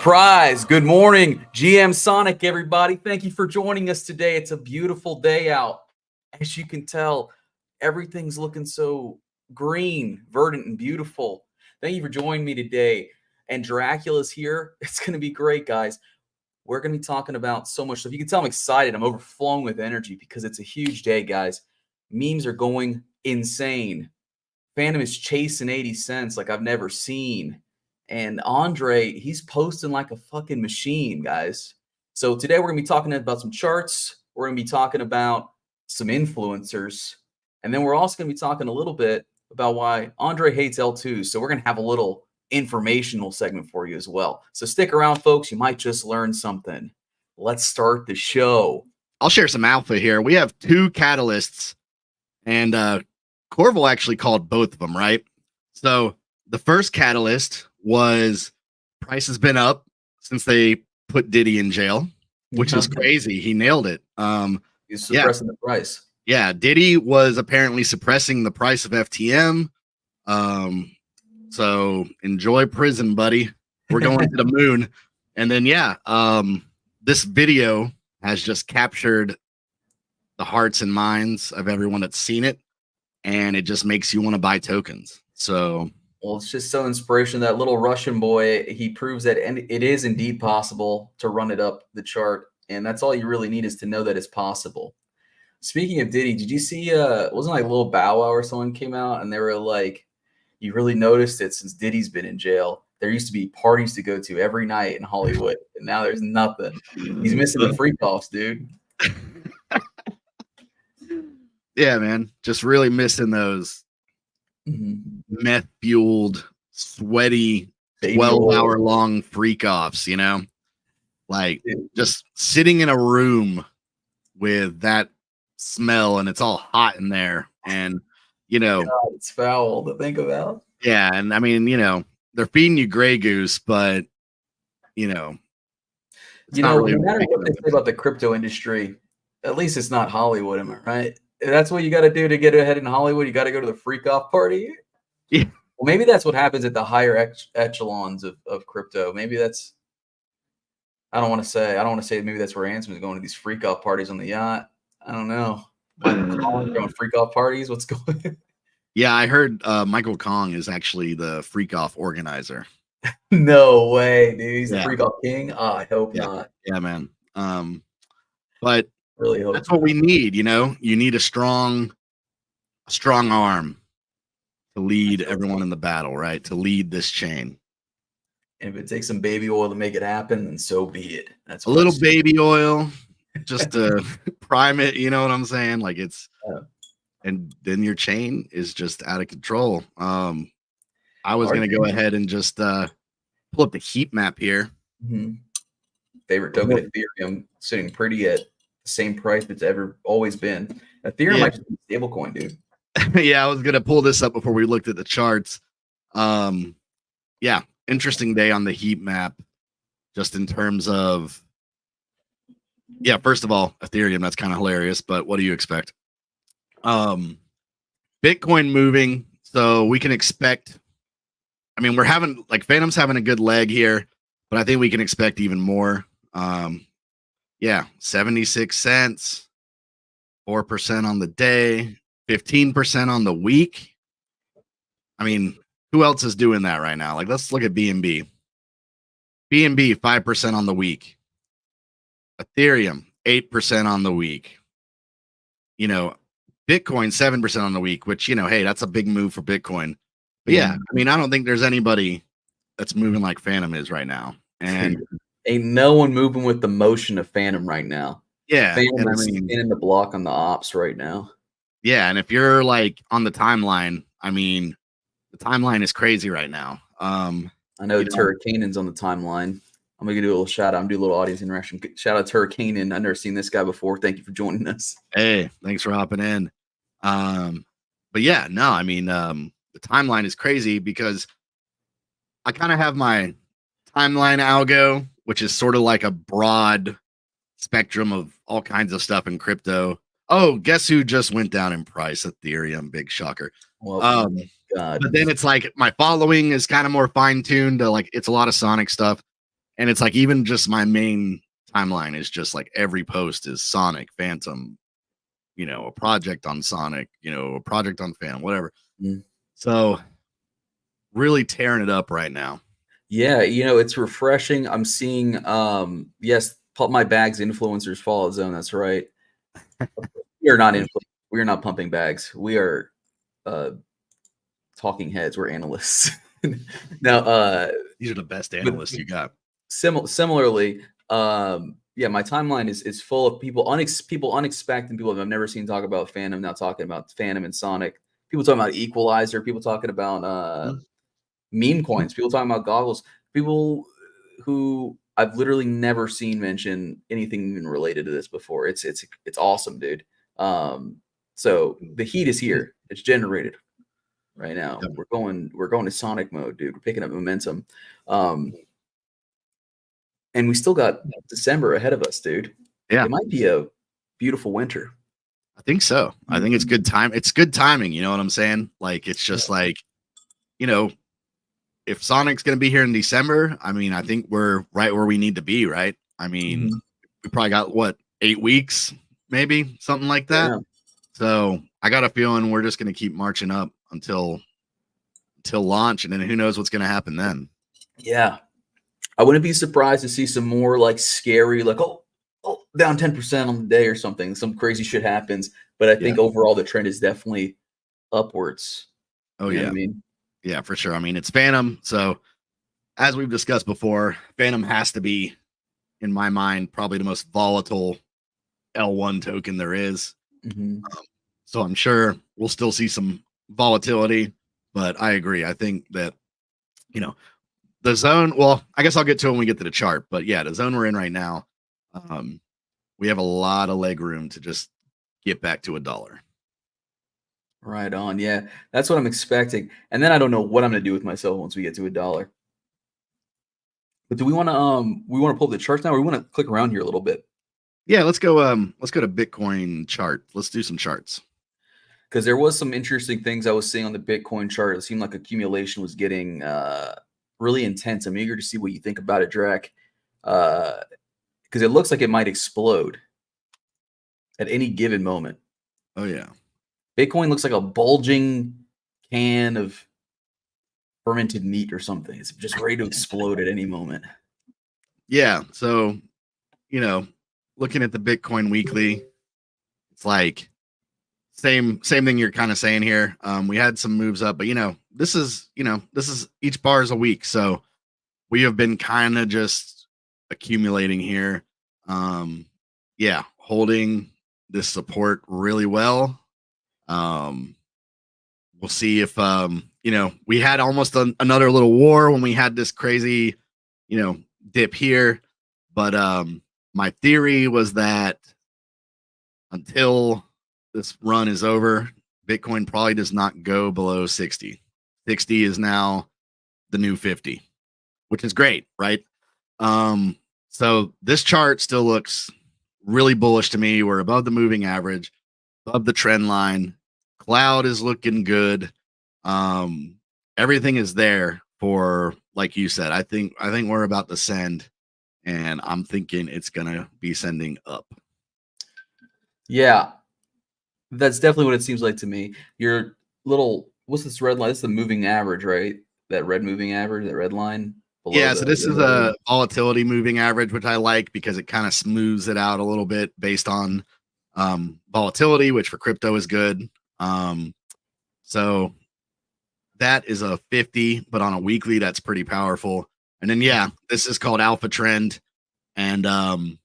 Surprise! Good morning, GMSONIC, everybody. Thank you for joining us today. It's a beautiful day out. As you can tell, everything's looking so green, verdant, and beautiful. Thank you for joining me today. And Dracula's here. It's going to be great, guys. We're going to be talking about so much stuff. You can tell I'm excited. I'm overflowing with energy because it's a huge day, guys. Memes are going insane. Fantom is chasing 80 cents like I've never seen. And Andre, he's posting like a fucking machine, guys. So today we're going to be talking about some charts. We're going to be talking about some influencers. And then we're also going to be talking a little bit about why Andre hates L2. So we're going to have a little informational segment for you as well. So stick around, folks. You might just learn something. Let's start the show. I'll share some alpha here. We have two catalysts, and Corval actually called both of them, right? So the first catalyst was price has been up since they put Diddy in jail, which is crazy. He nailed it. He's suppressing the price. Yeah, Diddy was apparently suppressing the price of FTM. So enjoy prison, buddy. We're going to the moon. And then, this video has just captured the hearts and minds of everyone that's seen it. And it just makes you want to buy tokens. So, well, it's just so inspirational. That little Russian boy, he proves that it is indeed possible to run it up the chart. And that's all you really need is to know that it's possible. Speaking of Diddy, did you see, wasn't like a little Bow Wow or someone came out and they were like, you really noticed it since Diddy's been in jail. There used to be parties to go to every night in Hollywood. And now there's nothing. He's missing the freak offs, dude. Yeah, man. Just really missing those meth-fueled, sweaty, 12-hour-long freak offs, you know? Like, just sitting in a room with that smell and it's all hot in there. And, you know, God, it's foul to think about. Yeah. And I mean, you know, they're feeding you Grey Goose, but, you know, no matter what they say about the crypto industry, at least it's not Hollywood, am I right? That's what you got to do to get ahead in Hollywood. You got to go to the freak off party. Yeah. Well, maybe that's what happens at the higher echelons of crypto. Maybe that's, I don't want to say maybe that's where Ansem is going to these freak off parties on the yacht. I don't know. Michael Kong going freak off parties. What's going on? Yeah, I heard Michael Kong is actually the freak off organizer. No way, dude. He's the freak off king. Oh, I hope not. Yeah, man. But really hope that's what we need, you know. You need a strong arm to lead everyone in the battle, right? To lead this chain. And if it takes some baby oil to make it happen, then so be it. That's a little baby oil just to prime it, you know what I'm saying? Like it's and then your chain is just out of control. I was gonna go ahead and just pull up the heat map here. Favorite token Ethereum sitting pretty at the same price it's ever always been. Ethereum might just be a stable coin, dude. Yeah, I was gonna pull this up before we looked at the charts. Interesting day on the heat map, just in terms of first of all, Ethereum, that's kind of hilarious, but what do you expect? Bitcoin moving, so we can expect, I mean, we're having like Fantom's having a good leg here, but I think we can expect even more. 76 cents, 4% on the day, 15% on the week. I mean, who else is doing that right now? Like, let's look at BNB. BNB 5% on the week. Ethereum 8% on the week. You know, Bitcoin 7% on the week, which, you know, hey, that's a big move for Bitcoin. But yeah, I mean, I don't think there's anybody that's moving like Fantom is right now. And ain't no one moving with the motion of Fantom right now. Yeah. Fantom is in the block on the ops right now. Yeah. And if you're like on the timeline, I mean, the timeline is crazy right now. I know Turricanen's on the timeline. I'm gonna do a little shout out. I'm gonna do a little audience interaction. Shout out to Turricanen. I've never seen this guy before. Thank you for joining us. Hey, thanks for hopping in. But yeah, no, I mean, the timeline is crazy because I kind of have my timeline algo, which is sort of like a broad spectrum of all kinds of stuff in crypto. Oh, guess who just went down in price? Ethereum, big shocker. Well, God. But then it's like my following is kind of more fine-tuned to like it's a lot of Sonic stuff. And it's like even just my main timeline is just like every post is Sonic, Fantom, a project on Sonic, a project on Phantom, whatever. Mm. So really tearing it up right now. Yeah, it's refreshing. I'm seeing, yes, Pump My Bags influencers follow Zone. That's right. We are not we are not pumping bags. We are talking heads. We're analysts. Now, These are the best analysts you got. Similarly, yeah, my timeline is full of people unexpected, people that I've never seen talk about Phantom, now talking about Phantom and Sonic. People talking about Equalizer. People talking about meme coins. People talking about goggles. People who I've literally never seen mention anything even related to this before. It's awesome, dude. So the heat is here. It's generated right now. Yep. We're going to Sonic mode, dude. We're picking up momentum. And we still got December ahead of us, dude. Yeah. It might be a beautiful winter. I think so. I think it's good time. It's good timing. You know what I'm saying? Like, it's just like, if Sonic's going to be here in December, I mean, I think we're right where we need to be, right? I mean, we probably got 8 weeks, maybe something like that. Yeah. So I got a feeling we're just going to keep marching up until launch. And then who knows what's going to happen then. Yeah. I wouldn't be surprised to see some more like scary, like, oh, down 10% on the day or something. Some crazy shit happens. But I think overall the trend is definitely upwards. Oh, you know yeah. what I mean? Yeah, for sure. I mean, it's Phantom. So as we've discussed before, Phantom has to be, in my mind, probably the most volatile L1 token there is. So I'm sure we'll still see some volatility, but I agree. I think that, the zone, well, I guess I'll get to it when we get to the chart, but yeah, the zone we're in right now, we have a lot of leg room to just get back to $1. Right on. Yeah, that's what I'm expecting. And then I don't know what I'm going to do with myself once we get to $1. But do we want to pull up the charts now, or we want to click around here a little bit? Yeah, let's go to Bitcoin chart. Let's do some charts. Because there was some interesting things I was seeing on the Bitcoin chart. It seemed like accumulation was getting really intense. I'm eager to see what you think about it, Drac. Because it looks like it might explode at any given moment. Oh yeah. Bitcoin looks like a bulging can of fermented meat or something. It's just ready to explode at any moment. Yeah. So, looking at the Bitcoin weekly, it's like same thing you're kind of saying here. We had some moves up, but this is each bar is a week. So we have been kind of just accumulating here. Yeah, holding this support really well. We'll see if we had almost another little war when we had this crazy dip here, but my theory was that until this run is over, Bitcoin probably does not go below 60. 60 is now the new 50, which is great, right? So this chart still looks really bullish to me. We're above the moving average, above the trend line. Cloud is looking good. Everything is there for, like you said, I think we're about to send, and I'm thinking it's gonna be sending up. Yeah, that's definitely what it seems like to me. Your little, what's this red line? This is the moving average, right? That red moving average, that red line. Yeah, so this is a volatility moving average, which I like because it kind of smooths it out a little bit based on volatility, which for crypto is good. So that is a 50, but on a weekly, that's pretty powerful. And then, yeah, this is called alpha trend. And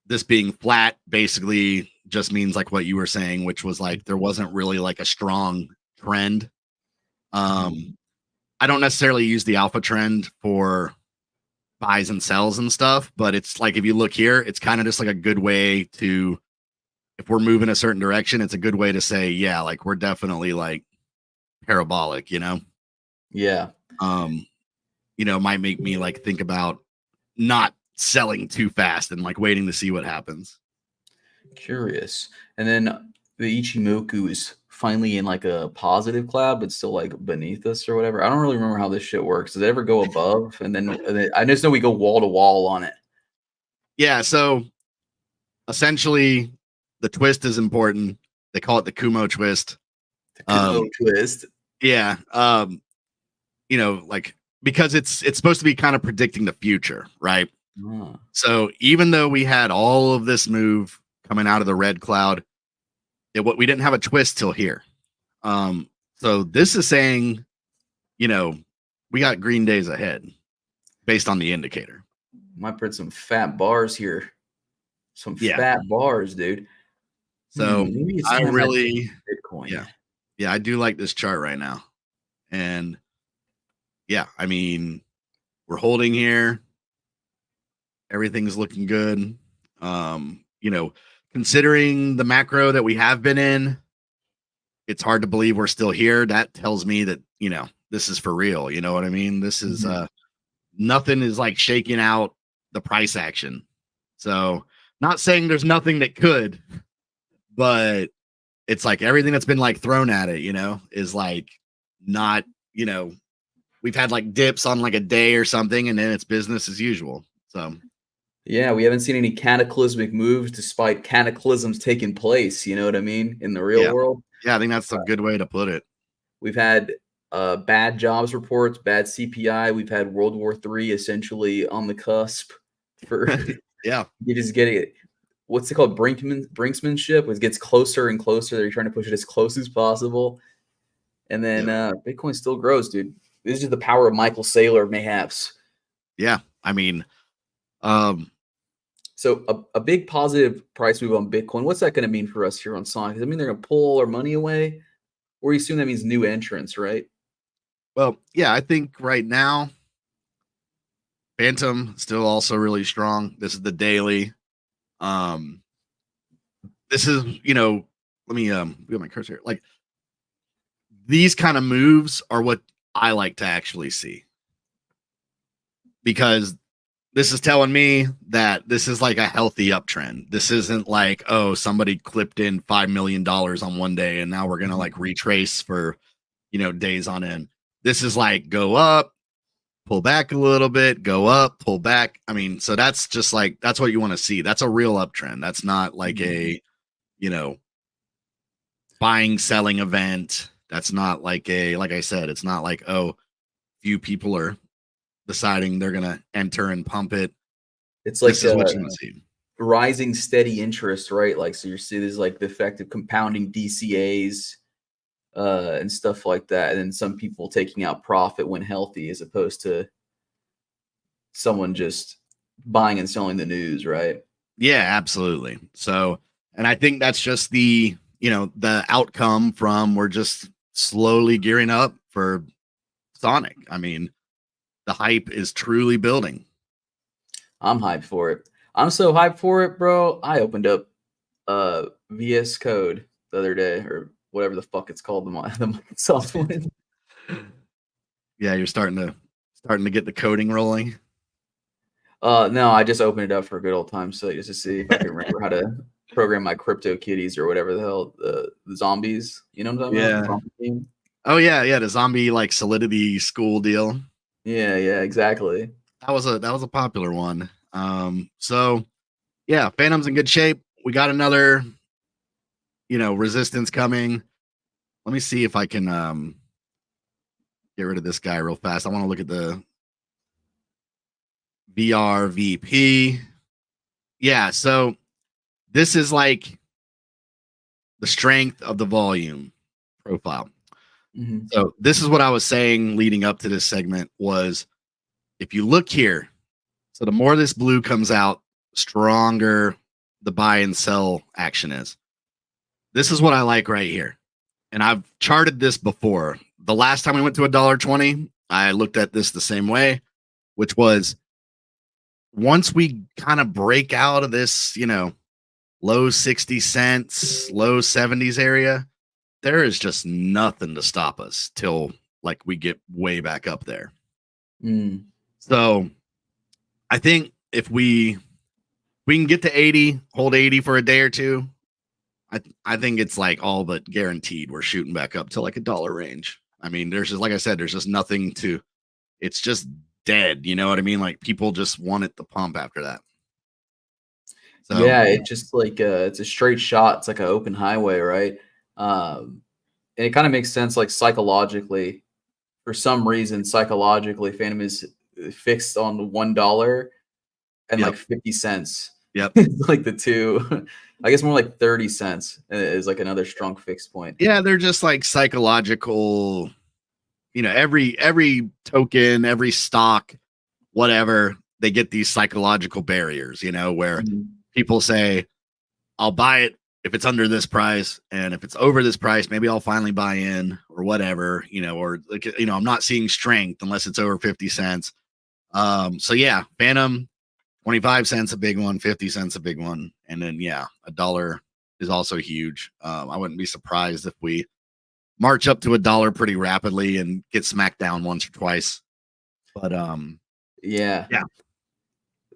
this being flat basically just means like what you were saying, which was like there wasn't really like a strong trend. I don't necessarily use the alpha trend for buys and sells and stuff, but it's like if you look here, it's kind of just like a good way to, if we're moving a certain direction, it's a good way to say, yeah, like we're definitely like parabolic, Yeah. Might make me like think about not selling too fast and like waiting to see what happens. Curious. And then the Ichimoku is finally in like a positive cloud, but still like beneath us or whatever. I don't really remember how this shit works. Does it ever go above? And then I just know we go wall to wall on it. Yeah. So essentially, the twist is important. They call it the Kumo twist. The Kumo twist. Yeah. Like because it's supposed to be kind of predicting the future, right? So even though we had all of this move coming out of the red cloud, we didn't have a twist till here. So this is saying, we got green days ahead based on the indicator. Might print some fat bars here. Some fat bars, dude. So I really Bitcoin. Yeah, I do like this chart right now. And yeah, I mean, we're holding here. Everything's looking good. Considering the macro that we have been in, it's hard to believe we're still here. That tells me that, this is for real. You know what I mean? This is nothing is like shaking out the price action. So not saying there's nothing that could, but it's like everything that's been like thrown at it, is like not, we've had like dips on like a day or something, and then it's business as usual. So yeah, we haven't seen any cataclysmic moves despite cataclysms taking place. You know what I mean? In the real world. Yeah, I think that's a good way to put it. We've had bad jobs reports, bad CPI. We've had World War III essentially on the cusp. For yeah, you just get it. What's it called? Brinksmanship. It gets closer and closer. They're trying to push it as close as possible. And then Bitcoin still grows, dude. This is the power of Michael Saylor, mayhaps. Yeah, I mean, so a big positive price move on Bitcoin. What's that going to mean for us here on Sonic? Does that mean they're going to pull our money away, or you assume that means new entrants, right? Well, yeah, I think right now, Fantom still also really strong. This is the daily. This is, let me get my cursor here. Like these kind of moves are what I like to actually see, because this is telling me that this is like a healthy uptrend. This isn't like, oh, somebody clipped in $5 million on one day and now we're going to like retrace for, days on end. This is like go up, pull back a little bit, go up, pull back. I mean, so that's just like, that's what you want to see. That's a real uptrend. That's not like a, buying, selling event. That's not like like I said, it's not like, oh, few people are deciding they're going to enter and pump it. It's like this is what you want to see. Rising steady interest, right? Like, so you see this like the effect of compounding DCAs and stuff like that. And then some people taking out profit when healthy, as opposed to someone just buying and selling the news, right? Yeah, absolutely. So, and I think that's just the, the outcome from we're just slowly gearing up for Sonic. I mean, the hype is truly building. I'm hyped for it. I'm so hyped for it, bro. I opened up VS Code the other day, or whatever the fuck it's called, the Microsoft one. Yeah, you're starting to get the coding rolling. No, I just opened it up for a good old time, so just to see if I can remember how to program my crypto kitties or whatever the hell, the zombies. You know what I'm talking about? Yeah. Oh yeah, the zombie like Solidity school deal. Yeah, exactly. That was a popular one. So yeah, Fantom's in good shape. We got another, resistance coming. Let me see if I can get rid of this guy real fast. I want to look at the VRVP. Yeah, so this is like the strength of the volume profile. Mm-hmm. So this is what I was saying leading up to this segment was, if you look here, so the more this blue comes out, stronger the buy and sell action is. This is what I like right here. And I've charted this before. The last time we went to $1.20, I looked at this the same way, which was once we kind of break out of this, low 60 cents, low 70s area, there is just nothing to stop us till like we get way back up there. So I think if we can get to 80, hold 80 for a day or two, I think it's like all but guaranteed we're shooting back up to like $1 range. I mean, there's just, like I said, there's just nothing to, it's just dead. You know what I mean? Like people just want it to pump after that. So Yeah, it just like it's a straight shot. It's like an open highway, right? And it kind of makes sense, like psychologically. For some reason, psychologically, Phantom is fixed on the $1 and yep, like 50 cents. yep. It's like the two. I guess more like 30 cents is like another strong fixed point. Yeah, they're just like psychological, you know, every token, every stock, whatever, they get these psychological barriers, you know, where Mhm. people say, I'll buy it if it's under this price, and if it's over this price, maybe I'll finally buy in or whatever, you know, or like, you know, I'm not seeing strength unless it's over 50 cents. So yeah, Phantom 25 cents a big one, 50 cents a big one, and then yeah, $1 is also huge. I wouldn't be surprised if we march up to $1 pretty rapidly and get smacked down once or twice. But Yeah, yeah,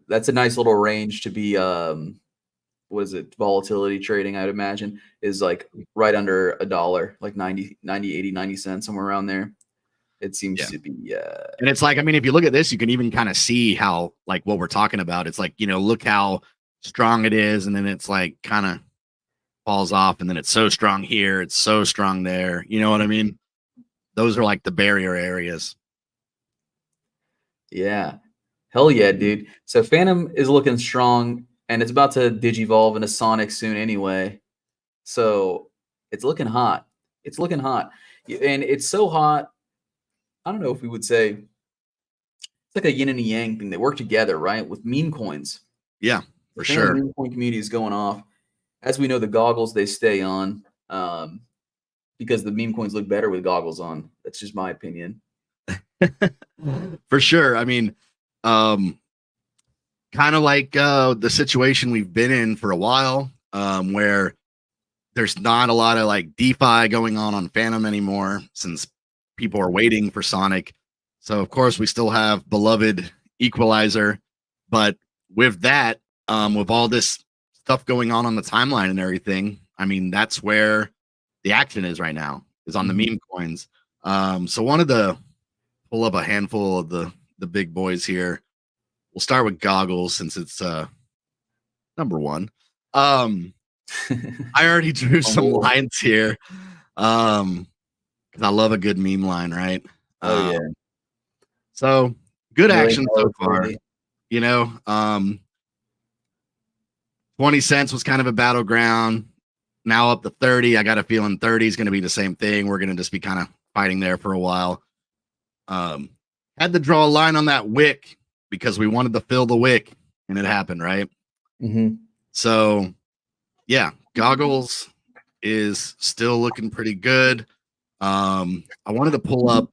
that's a nice little range to be. What is it? Volatility trading, I'd imagine, is like right under $1, like 90, 80, 90 cents, somewhere around there. It seems yeah. to be. And it's like, I mean, if you look at this, you can even kind of see how, like, what we're talking about. It's like, you know, look how strong it is. And then it's like kind of falls off. And then it's so strong here. It's so strong there. You know what I mean? Those are like the barrier areas. Yeah. Hell yeah, dude. So Phantom is looking strong and it's about to digivolve into Sonic soon anyway. So it's looking hot. It's looking hot. And it's so hot. I don't know if we would say it's like a yin and a yang thing. They work together, right? With meme coins. Yeah, The for Phantom sure. meme coin community is going off. As we know, the goggles they stay on because the meme coins look better with goggles on. That's just my opinion. For sure. I mean, um, kind of like the situation we've been in for a while, where there's not a lot of like DeFi going on Phantom anymore since people are waiting for Sonic. So of course we still have beloved Equalizer, but with that, with all this stuff going on the timeline and everything, I mean that's where the action is right now, is on the Mhm. meme coins. So wanted to pull up a handful of the big boys here. We'll start with goggles since it's number one. I already drew some Oh, lines here. Because I love a good meme line, right? oh Um, yeah. so good Million action dollar so far. play. You know, 20 cents was kind of a battleground. Now up to 30. I got a feeling 30 is going to be the same thing. We're going to just be kind of fighting there for a while. Had to draw a line on that wick because we wanted to fill the wick, and it happened, right? Mhm. So yeah, goggles is still looking pretty good. I wanted to pull up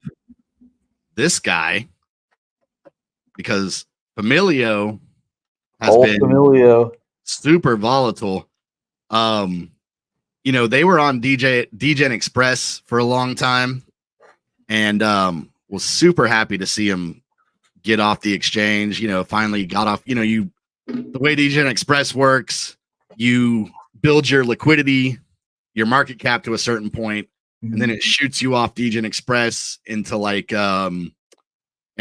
this guy because Familio has All been Familio. super volatile. You know, they were on DGen Express for a long time, and was super happy to see him get off the exchange. You know, finally got off. You know, the way DGen Express works, you build your liquidity, your market cap to a certain point, and then Mhm. it shoots you off DGen Express into like an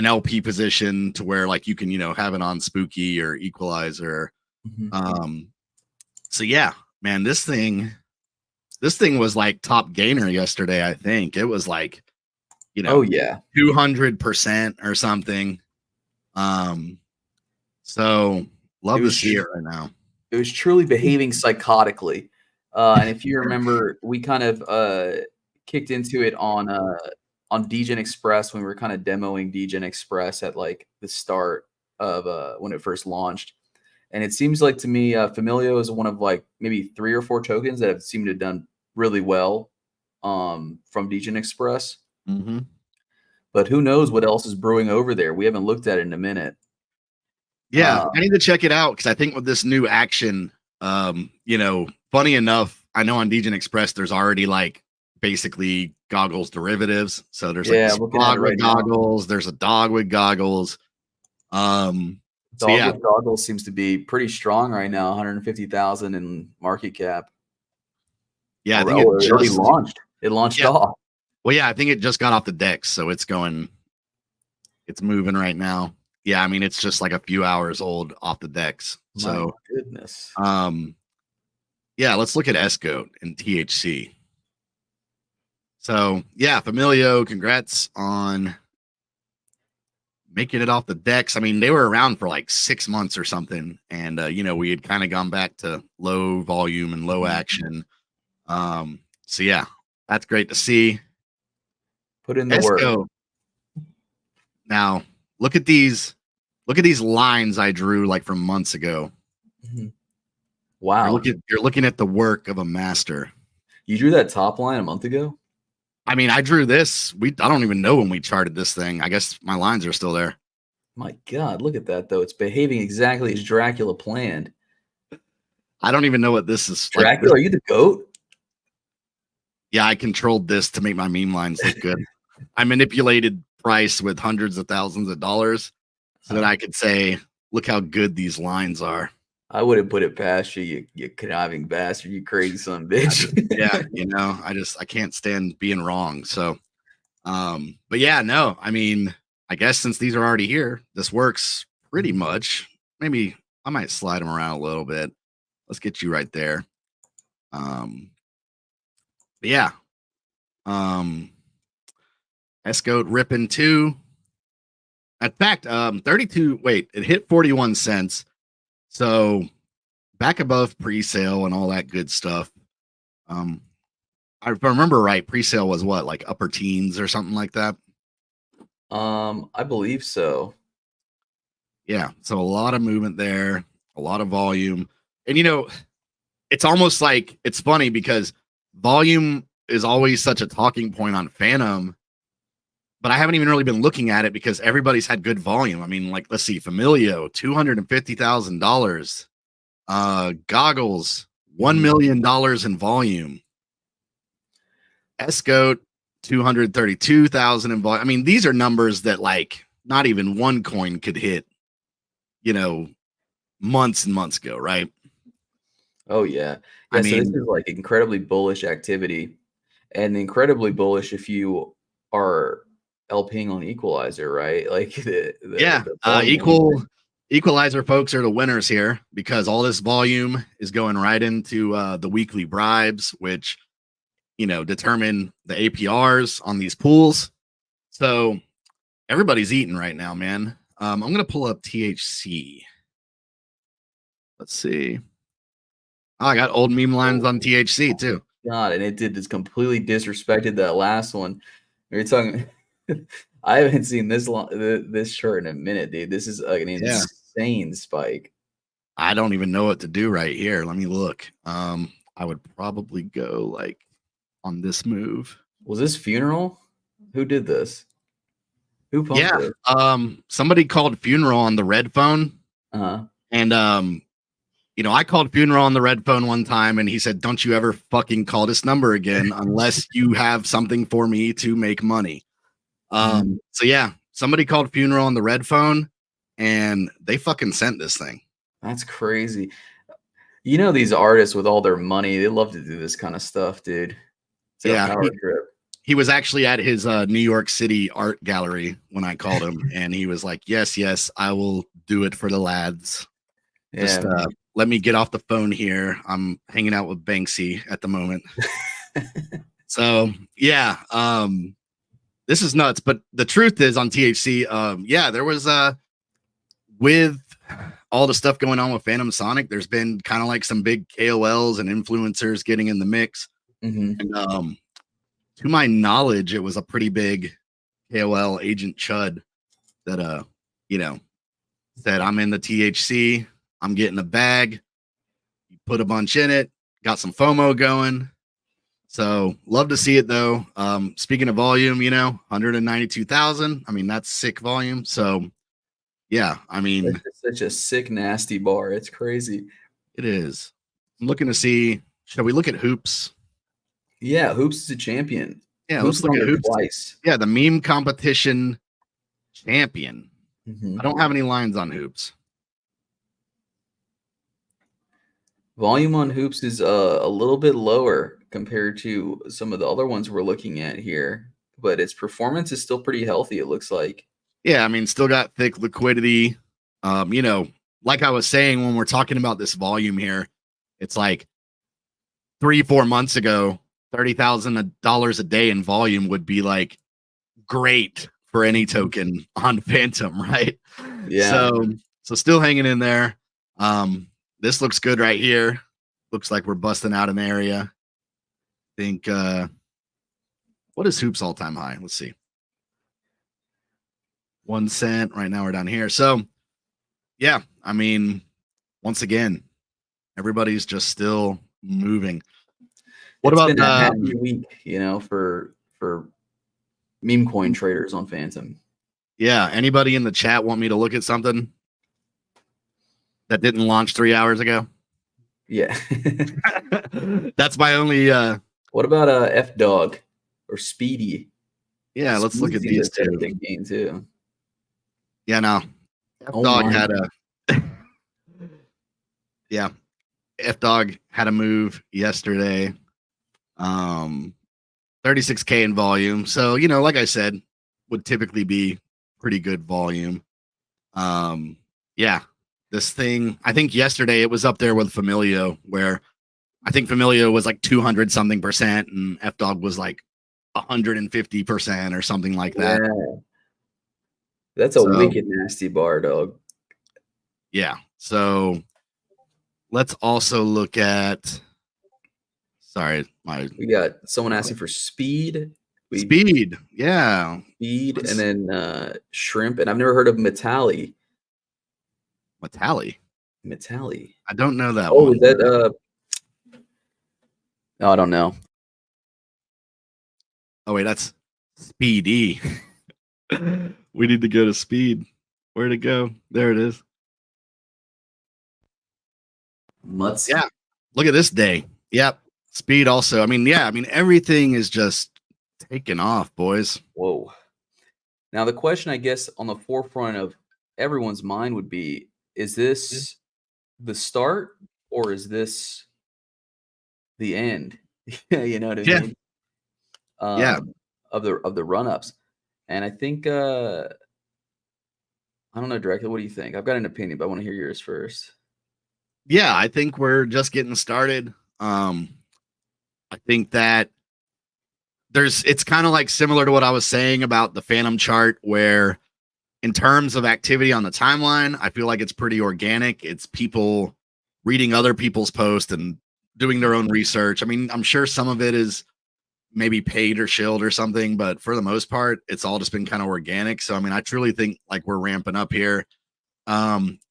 LP position to where like you can, you know, have it on Spooky or Equalizer. Mhm. Um, so yeah, man, this thing was like top gainer yesterday. I think it was like, you Oh know, yeah. 200% or something. Um, so It love to was see it right now. it was truly behaving psychotically. And if you remember, we kind of kicked into it on DGen Express when we were kind of demoing DGen Express at like the start of when it first launched. And it seems like to me, Familio is one of like maybe 3 or 4 tokens that have seemed to have done really well from DGen Express. Mm-hmm. But who knows what else is brewing over there? We haven't looked at it in a minute. Yeah, Uh, I need to check it out because I think with this new action, you know, funny enough, I know on DGen Express there's already like basically goggles derivatives. So there's like yeah, this looking at it frog right with now. goggles, there's a dog with goggles. So Dog yeah, with goggles seems to be pretty strong right now, 150,000 in market cap. Yeah, I think Or it it already just launched. It launched yeah. off. Well, yeah, I think it just got off the decks, so it's moving right now. Yeah, I mean it's just like a few hours old off the decks. My So goodness. yeah, let's look at Escoat and THC. So yeah, Familio, congrats on making it off the decks. I mean, they were around for like 6 months or something, and we had kind of gone back to low volume and low action. So yeah, that's great to see. Put in the work. Esco. Now look at these lines I drew like from months ago. Wow. You're looking at the work of a master. You drew that top line a month ago? I mean, I drew this. I don't even know when we charted this thing. I guess my lines are still there. My God, look at that though. It's behaving exactly as Dracula planned. I don't even know what this is. Dracula, are you the goat? Yeah, I controlled this to make my meme lines look good. I manipulated price with hundreds of thousands of dollars so that I could say, look how good these lines are. I wouldn't put it past you, you conniving bastard, you crazy son of a bitch. Yeah, I can't stand being wrong. So, but yeah, no, I mean, I guess since these are already here, this works pretty much. Maybe I might slide them around a little bit. Let's get you right there. But yeah. Escoat ripping 2. In fact, 32. Wait, it hit 41 cents. So back above pre-sale and all that good stuff. If I remember right, pre-sale was what, like upper teens or something like that? I believe so. Yeah. So a lot of movement there, a lot of volume. And it's almost like it's funny because volume is always such a talking point on Fantom, but I haven't even really been looking at it because everybody's had good volume. I mean, like, let's see, Familio, $250,000. Goggles, $1 million in volume. Escoat, 232,000 in volume. I mean, these are numbers that like not even one coin could hit, months and months ago, right? Oh yeah. I So this mean, is like incredibly bullish activity, and incredibly bullish if you are LPing on equalizer, right? Like the volume. Equalizer folks are the winners here because all this volume is going right into the weekly bribes, which determine the APRs on these pools. So everybody's eating right now, man. I'm gonna pull up THC. Let's see. Oh, I got old meme lines on THC too. God, and it did just completely disrespected that last one. You're talking. I haven't seen this chart in a minute, dude. This is like an insane spike. I don't even know what to do right here. Let me look. I would probably go like on this move. Was this Funeral? Who did this? Who pumped it? Somebody called Funeral on the red phone. And I called Funeral on the red phone one time and he said, "Don't you ever fucking call this number again unless you have something for me to make money." So yeah, somebody called Funeral on the red phone and they fucking sent this thing. That's crazy. These artists with all their money, they love to do this kind of stuff, dude. It's like a power trip. He was actually at his New York City art gallery when I called him, and he was like, yes, I will do it for the lads. Yeah. Just let me get off the phone here. I'm hanging out with Banksy at the moment. So yeah, this is nuts. But the truth is on THC, there was with all the stuff going on with Fantom Sonic, there's been kind of like some big KOLs and influencers getting in the mix. And to my knowledge, it was a pretty big KOL, Agent Chud, that said, "I'm in the THC, I'm getting a bag, you put a bunch in it, got some FOMO going." So love to see it though. Speaking of volume, 192,000. I mean, that's sick volume. So yeah, I mean, it's such a sick, nasty bar. It's crazy. It is. I'm looking to see. Shall we look at Hoops? Yeah, Hoops is a champion. Yeah, Hoops let's look at Hoops twice. Yeah, the meme competition champion. I don't have any lines on Hoops. Volume on Hoops is a little bit lower. compared to some of the other ones we're looking at here, but its performance is still pretty healthy, it looks like. Yeah, I mean, still got thick liquidity. Like I was saying, when we're talking about this volume here, it's like 3-4 months ago, $30,000 a day in volume would be like great for any token on Fantom, right? Yeah. So still hanging in there. This looks good right here. Looks like we're busting out an area. I think what is Hoop's all-time high? Let's see. 1 cent. Right now we're down here. So yeah, I mean, once again, everybody's just still moving. What It's about been a happy week, for meme coin traders on Fantom. Yeah, anybody in the chat want me to look at something that didn't launch 3 hours ago? Yeah. That's my only What about F Dog or Speedy? Yeah, let's look at these two. Big game too. Yeah, no. F Dog had a Yeah. F Dog had a move yesterday. 36K in volume. So, like I said, would typically be pretty good volume. Yeah. This thing, I think yesterday it was up there with Familio, where I think Familio was like 200 something percent and F Dog was like 150% or something like that. Yeah. That's a wicked nasty bar, dog. Yeah. So let's also look at we got someone asking for speed. Speed. Yeah. Speed and then shrimp. And I've never heard of Metalli. Metalli. I don't know that one. Is that no, I don't know. Oh wait, that's Speedy. We need to go to Speed. Where'd it go? There it is. Mutz. Yeah. Look at this day. Yep. Speed also. I mean, everything is just taking off, boys. Whoa. Now the question, I guess, on the forefront of everyone's mind would be, is this the start or is this the end? You know what I mean? Of the run-ups. And I think I don't know, directly. What do you think? I've got an opinion, but I want to hear yours first. Yeah, I think we're just getting started. I think that it's kind of like similar to what I was saying about the Fantom chart, where in terms of activity on the timeline, I feel like it's pretty organic. It's people reading other people's posts and doing their own research. I mean, I'm sure some of it is maybe paid or shilled or something, but for the most part, it's all just been kind of organic. So, I mean, I truly think like we're ramping up here.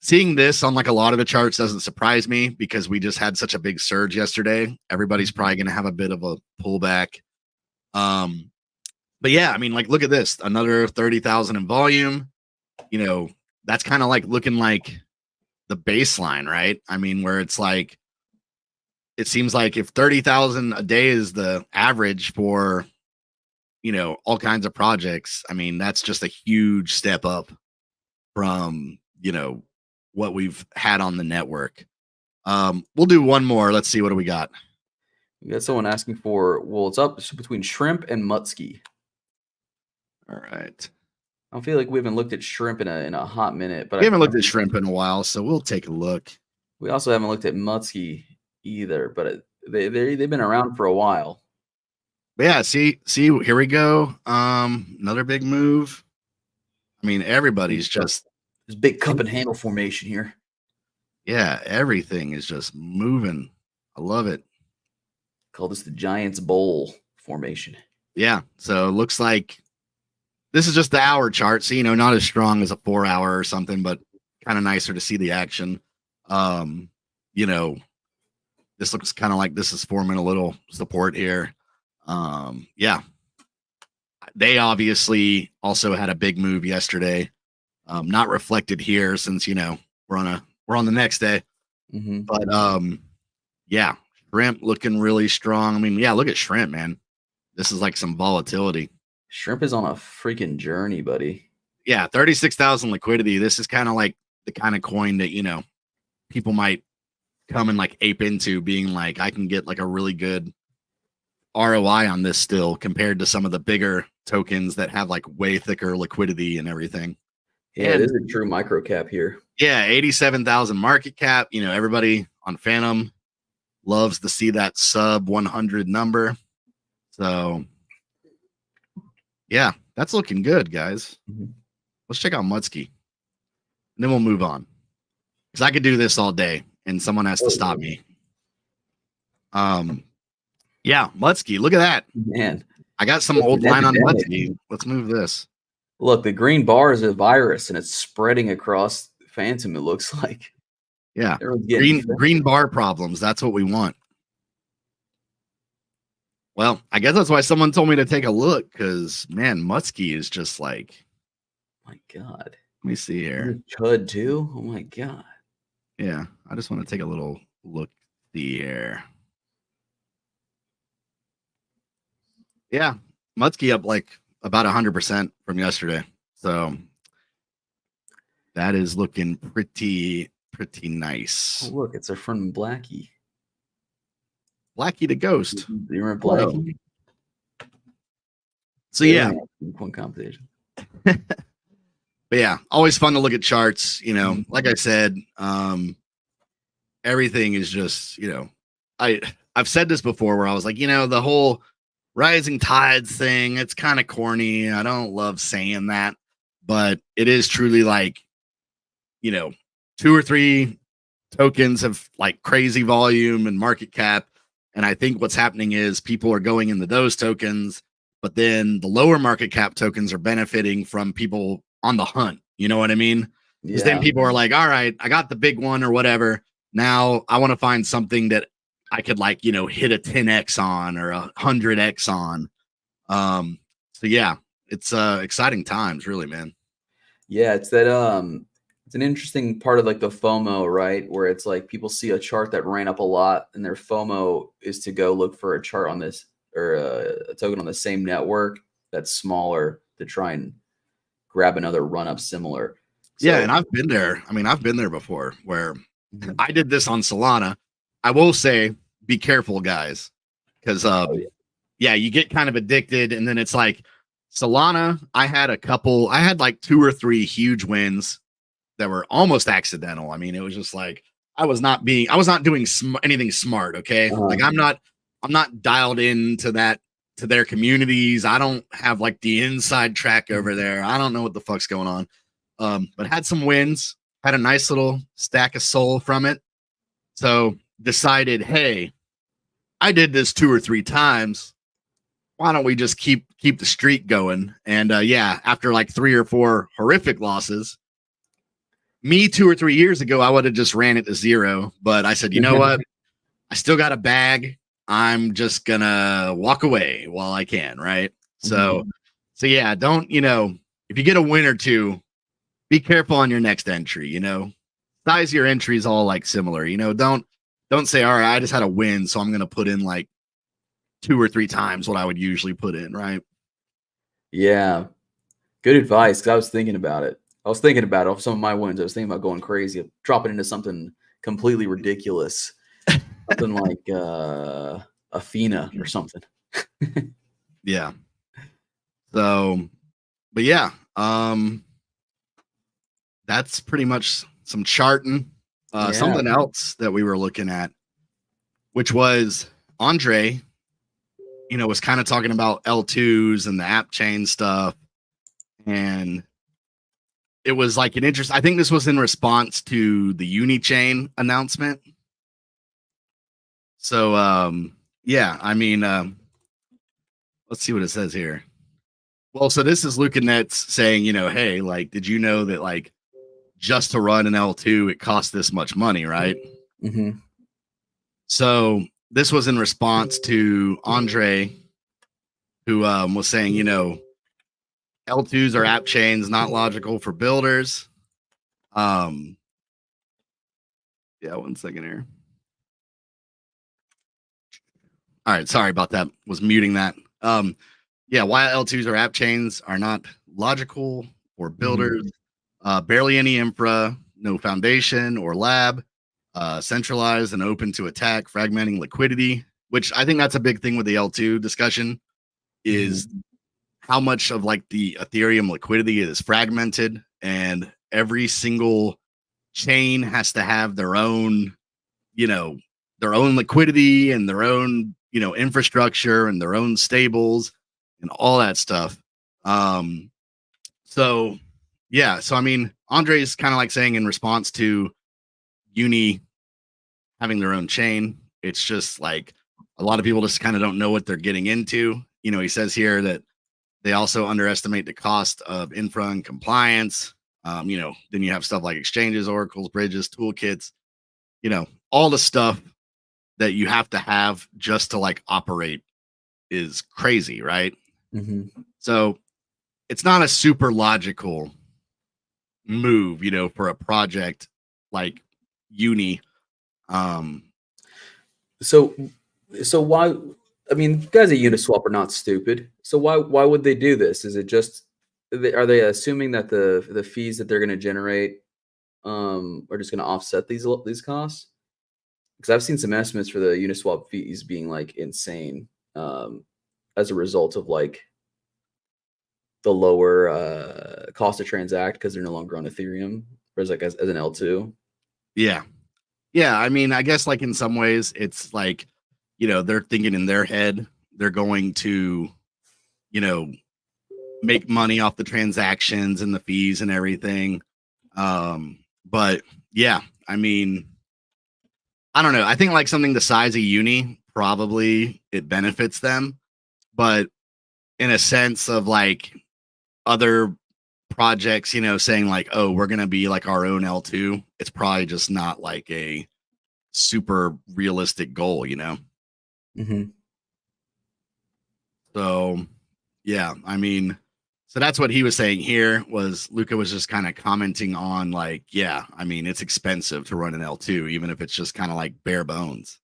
Seeing this on like a lot of the charts doesn't surprise me because we just had such a big surge yesterday. Everybody's probably going to have a bit of a pullback. But yeah, I mean, like, look at this, another 30,000 in volume. That's kind of like looking like the baseline, right? I mean, where it's like, it seems like if 30,000 a day is the average for, all kinds of projects, I mean, that's just a huge step up from, what we've had on the network. We'll do one more. Let's see. What do we got? We got someone asking for, it's up between shrimp and Mutski. All right. I don't feel like we haven't looked at shrimp in a hot minute, but we haven't looked at shrimp in a while, so we'll take a look. We also haven't looked at Mutski either, but they've been around for a while. But yeah, see, here we go. Another big move. I mean, everybody's just this big cup and handle formation here. Yeah, everything is just moving. I love it. Call this the Giants Bowl formation. Yeah, so it looks like this is just the hour chart, so not as strong as a 4 hour or something, but kind of nicer to see the action. This looks kind of like this is forming a little support here. Yeah. They obviously also had a big move yesterday. Not reflected here since we're on the next day. Mm-hmm. But yeah, shrimp looking really strong. I mean, yeah, look at shrimp, man. This is like some volatility. Shrimp is on a freaking journey, buddy. Yeah, 36,000 liquidity. This is kind of like the kind of coin that people might come and like ape into, being like, I can get like a really good ROI on this still compared to some of the bigger tokens that have like way thicker liquidity and everything. Yeah, it is a true micro cap here. Yeah, 87,000 market cap. You know, everybody on Fantom loves to see that sub 100 number. So, yeah, that's looking good, guys. Let's check out Mutsky. And then we'll move on. Because I could do this all day and someone has to stop me. Yeah, Mutsky, look at that. Man, I got some old line on Mutsky. Let's move this. Look, the green bar is a virus and it's spreading across Fantom, it looks like. Yeah, green bar problems. That's what we want. Well, I guess that's why someone told me to take a look, because, man, Mutsky is just like, my God. Let me see here. Chud too? Oh, my God. Yeah, I just want to take a little look here. Yeah, Mutsky up like about 100% from yesterday. So that is looking pretty nice. Oh, look, it's our friend Blackie. Blackie the Ghost. You remember Blackie? So yeah, one competition. But yeah, always fun to look at charts. You know, like I said, everything is just, you know, I've said this before where I was like, you know, the whole rising tides thing, it's kind of corny. I don't love saying that, but it is truly like, you know, 2 or 3 tokens have like crazy volume and market cap. And I think what's happening is people are going into those tokens, but then the lower market cap tokens are benefiting from people on the hunt. You know what I mean? Because then people are like, all right, I got the big one or whatever. Now I want to find something that I could, like, you know, hit a 10x on or 100x on. So yeah, it's exciting times, really, man. Yeah, it's that it's an interesting part of like the FOMO, right? Where it's like people see a chart that ran up a lot and their FOMO is to go look for a chart on this or a token on the same network that's smaller to try and grab another run up similar. So, yeah, and I've been there. I mean, I've been there before where I did this on Solana. I will say, be careful, guys, because yeah, you get kind of addicted, and then it's like Solana. I had like 2 or 3 huge wins that were almost accidental. I mean, it was just like I was not doing anything smart. Okay, like I'm not dialed into their communities. I don't have like the inside track over there. I don't know what the fuck's going on. But had some wins, had a nice little stack of soul from it. So decided, hey, I did this 2 or 3 times. Why don't we just keep the streak going? And yeah, after like 3 or 4 horrific losses, me 2 or 3 years ago, I would have just ran it to 0. But I said, you know what? I still got a bag. I'm just gonna walk away while I can, right? So yeah, don't, you know, if you get a win or 2, be careful on your next entry, you know. Size your entries all like similar, you know. Don't say, all right, I just had a win, so I'm gonna put in like 2 or 3 times what I would usually put in, right? Yeah, good advice. Because I was thinking about it. I was thinking about it off some of my wins. I was thinking about going crazy, dropping into something completely ridiculous, something like Athena or something. Yeah. So, but yeah, that's pretty much some charting. Something else that we were looking at, which was Andre, you know, was kind of talking about L2s and the app chain stuff. And it was like an interest. I think this was in response to the Unichain announcement. So, yeah, I mean, let's see what it says here. Well, so this is Luca Nets saying, you know, hey, like, did you know that, like, just to run an L2, it costs this much money, right? So this was in response to Andre, who was saying, you know, L2s are app chains, not logical for builders. Yeah, 1 second here. All right, sorry about that. Was muting that. Yeah, why L2s or app chains are not logical for builders. Barely any infra, no foundation or lab, centralized and open to attack, fragmenting liquidity. which I think that's a big thing with the L2 discussion, is how much of like the Ethereum liquidity is fragmented, and every single chain has to have their own, their own liquidity and their own, infrastructure and their own stables and all that stuff. So yeah, so I mean, Andre's kind of like saying in response to Uni having their own chain, it's just like a lot of people just kind of don't know what they're getting into. He says here that they also underestimate the cost of infra and compliance. Then you have stuff like exchanges, oracles, bridges, toolkits, all the stuff that you have to have just to like operate is crazy, right? So it's not a super logical move, for a project like Uni. So why? I mean, guys at Uniswap are not stupid. So why would they do this? Is it just are they assuming that the fees that they're going to generate are just going to offset these costs? Because I've seen some estimates for the Uniswap fees being like insane as a result of like the lower cost to transact because they're no longer on Ethereum, whereas like as an L2. Yeah. I mean, I guess like in some ways it's like, they're thinking in their head they're going to, make money off the transactions and the fees and everything. But yeah, I mean, I don't know. I think like something the size of Uni, probably it benefits them, but in a sense of like other projects, saying like, oh, we're going to be like our own L2, it's probably just not like a super realistic goal, So yeah, I mean, so that's what he was saying here. Was Luca was just kind of commenting on like, yeah, I mean, it's expensive to run an L2, even if it's just kind of like bare bones.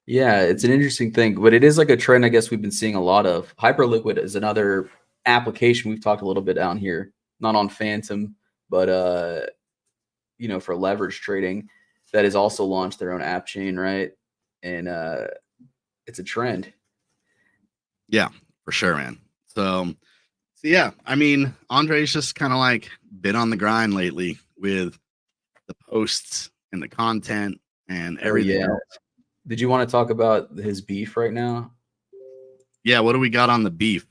Yeah, it's an interesting thing, but it is like a trend I guess we've been seeing a lot of. Hyperliquid is another application we've talked a little bit down here, not on Fantom, but for leverage trading, that has also launched their own app chain, right? And it's a trend. Yeah, for sure, man. So yeah, I mean, Andre's just kind of like been on the grind lately with the posts and the content and everything else. Did you want to talk about his beef right now? Yeah, what do we got on the beef?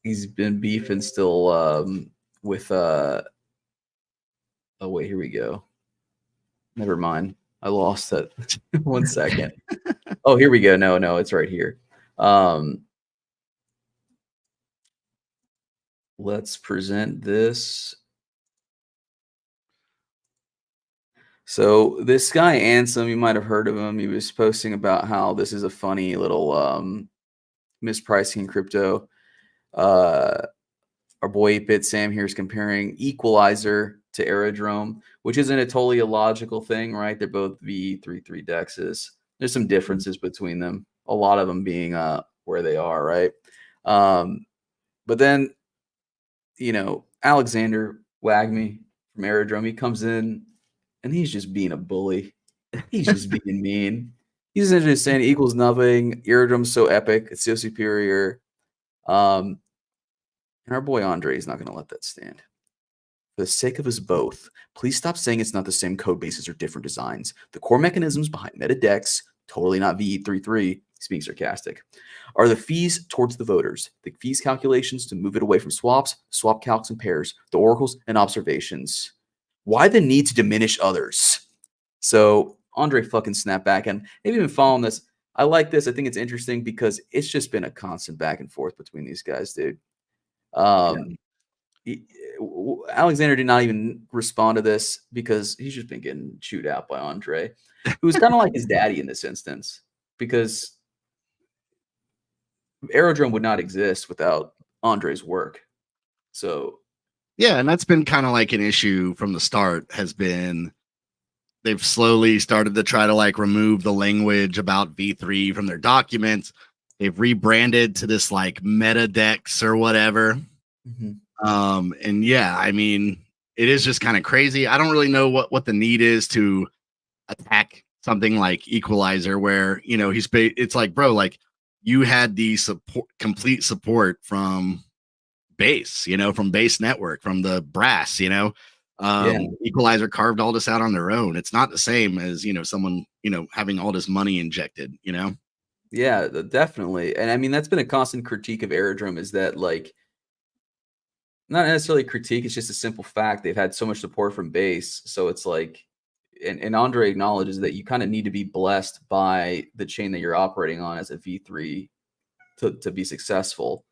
He's been beefing still with oh wait, here we go. Never mind. I lost it. 1 second. Oh, here we go. No, it's right here. Let's present this. So this guy Ansem, you might have heard of him. He was posting about how this is a funny little mispricing in crypto. Our boy 8-Bit Sam here is comparing Equalizer to Aerodrome, which isn't a totally illogical thing, right? They're both V33 dexes. There's some differences between them, a lot of them being where they are, right? But then, Alexander Wagme from Aerodrome, he comes in and he's just being a bully. He's just being mean. He's just saying equals nothing. Aerodrome's so epic. It's so superior. And our boy Andre is not going to let that stand. For the sake of us both, please stop saying it's not the same code bases or different designs. The core mechanisms behind MetaDex, totally not VE33, he's being sarcastic, are the fees towards the voters, the fees calculations to move it away from swaps, swap calcs and pairs, the oracles and observations. Why the need to diminish others? So Andre fucking snapped back, and they've even following this. I like this. I think it's interesting because it's just been a constant back and forth between these guys, dude. Alexander did not even respond to this because he's just been getting chewed out by Andre, who's kind of like his daddy in this instance, because Aerodrome would not exist without Andre's work. So yeah, and that's been kind of like an issue from the start, has been they've slowly started to try to like remove the language about V3 from their documents. They've rebranded to this like MetaDex or whatever. And yeah, I mean, it is just kind of crazy. I don't really know what the need is to attack something like Equalizer, where it's like, bro, like you had the complete support from base, from base network, from the brass, Equalizer carved all this out on their own. It's not the same as someone having all this money injected. Yeah, definitely. And I mean, that's been a constant critique of Aerodrome, is that, like, not necessarily critique, it's just a simple fact. They've had so much support from base. So it's like, and Andre acknowledges that you kind of need to be blessed by the chain that you're operating on as a V3 to be successful.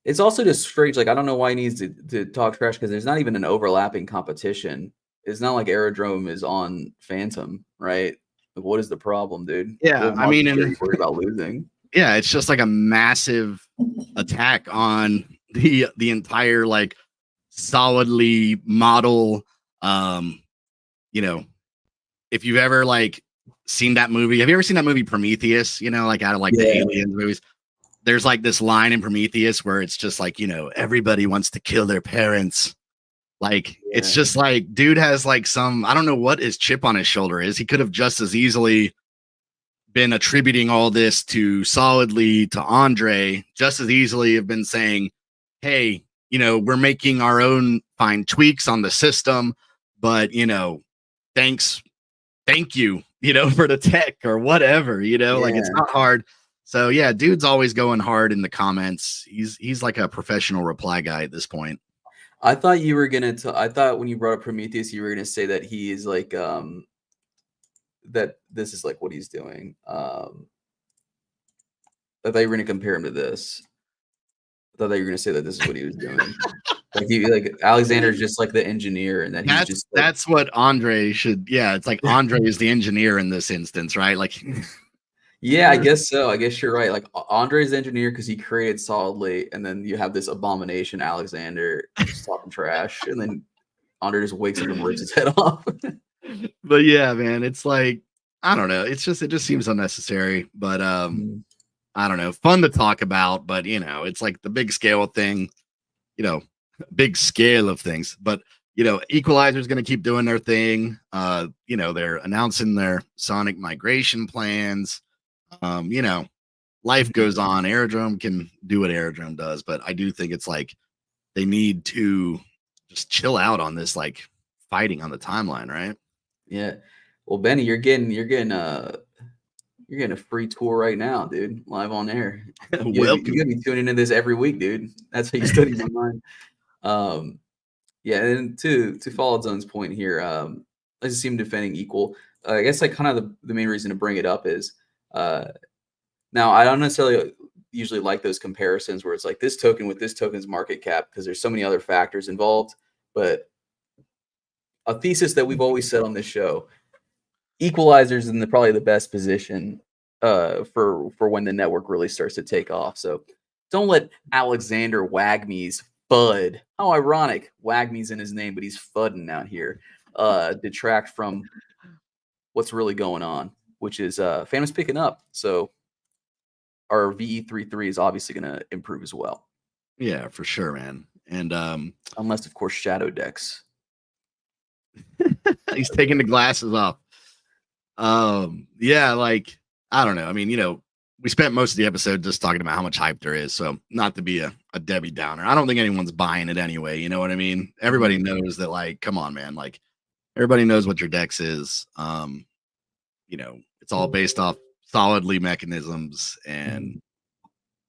It's also just strange. Like, I don't know why he needs to talk trash, because there's not even an overlapping competition. It's not like Aerodrome is on Fantom, right? Like, what is the problem, dude? Yeah, What I mean, market share are you worried about losing? yeah, it's just like a massive attack on the entire, like, solidly model. If you've ever, like, seen that movie, have you ever seen that movie Prometheus? Like, out of, like, the Aliens movies. There's, like, this line in Prometheus where it's just like, everybody wants to kill their parents. Like, it's just like, dude has, like, I don't know what his chip on his shoulder is. He could have just as easily been attributing all this solidly to Andre, just as easily have been saying, hey, we're making our own fine tweaks on the system, but, thank you, for the tech or whatever, like, it's not hard. So yeah, dude's always going hard in the comments. He's like a professional reply guy at this point. I thought you were gonna. I thought when you brought up Prometheus, you were gonna say that he is like that. This is like what he's doing. I thought you were gonna compare him to this. I thought that you were gonna say that this is what he was doing. like Alexander's just like the engineer, and that he's just. Like, that's what Andre should. Yeah, it's like Andre is the engineer in this instance, right? Like. Yeah, I guess so. I guess you're right. Like, Andre's the engineer because he created solidly, and then you have this abomination Alexander just talking trash, and then Andre just wakes up and rips his head off. But yeah, man, it's like, I don't know. It just seems unnecessary. But I don't know. Fun to talk about, but it's like the big scale thing. Big scale of things. But Equalizer's going to keep doing their thing. They're announcing their Sonic migration plans. Life goes on. Aerodrome can do what Aerodrome does, but I do think it's like they need to just chill out on this, like, fighting on the timeline, right? Yeah. Well, Benny, you're getting a free tour right now, dude. Live on air. Welcome. You're gonna be tuning into this every week, dude. That's how you study my mind. Yeah, and to follow Zone's point here, let's see him defending equal. I guess, like, kind of the main reason to bring it up is now I don't necessarily usually like those comparisons where it's like this token with this token's market cap, because there's so many other factors involved. But a thesis that we've always said on this show: Equalizer's in probably the best position for when the network really starts to take off. So don't let Alexander Wagme's FUD. How ironic, Wagme's in his name, but he's fudding out here. Detract from what's really going on, which is Fantom's picking up. So our VE33 is obviously going to improve as well. Yeah, for sure, man. And unless, of course, Shadow decks. He's taking the glasses off. Yeah, like, I don't know. I mean, we spent most of the episode just talking about how much hype there is. So not to be a Debbie Downer. I don't think anyone's buying it anyway. You know what I mean? Everybody knows that, like, come on, man. Like, everybody knows what your dex is. It's all based off solidly mechanisms. And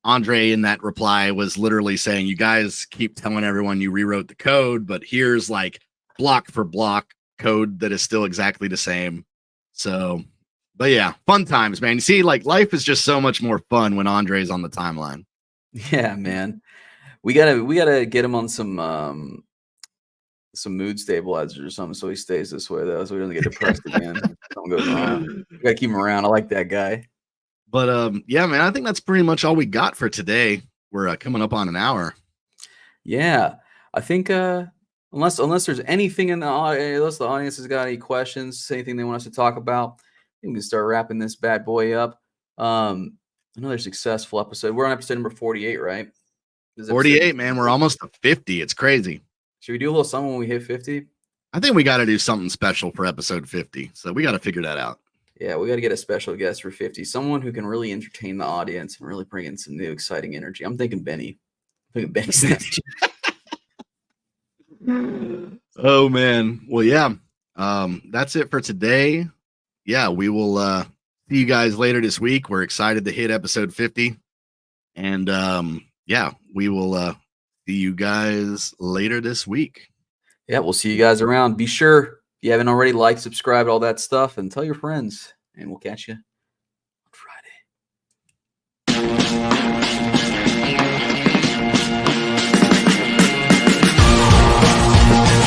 Andre in that reply was literally saying, you guys keep telling everyone you rewrote the code, but here's, like, block for block code that is still exactly the same. So, but yeah, fun times, man. You see, like, life is just so much more fun when Andre's on the timeline. Yeah, man. We gotta get him on some mood stabilizers or something, so he stays this way, though, so he doesn't get depressed again. Something goes wrong. We gotta keep him around. I like that guy. But yeah, man, I think that's pretty much all we got for today. We're coming up on an hour. Yeah, I think unless there's anything unless the audience has got any questions, anything they want us to talk about, we can start wrapping this bad boy up. Another successful episode. We're on episode number 48, right? 48, man. We're almost to 50. It's crazy. Should we do a little something when we hit 50? I think we got to do something special for episode 50. So we got to figure that out. Yeah, we got to get a special guest for 50. Someone who can really entertain the audience and really bring in some new exciting energy. I'm thinking Benny. I'm thinking Benny's next. Oh man. Well, yeah. That's it for today. Yeah, we will see you guys later this week. We're excited to hit episode 50. And yeah, we will see you guys later this week. Yeah, we'll see you guys around. Be sure, if you haven't already, like, subscribe, all that stuff, and tell your friends. And we'll catch you on Friday.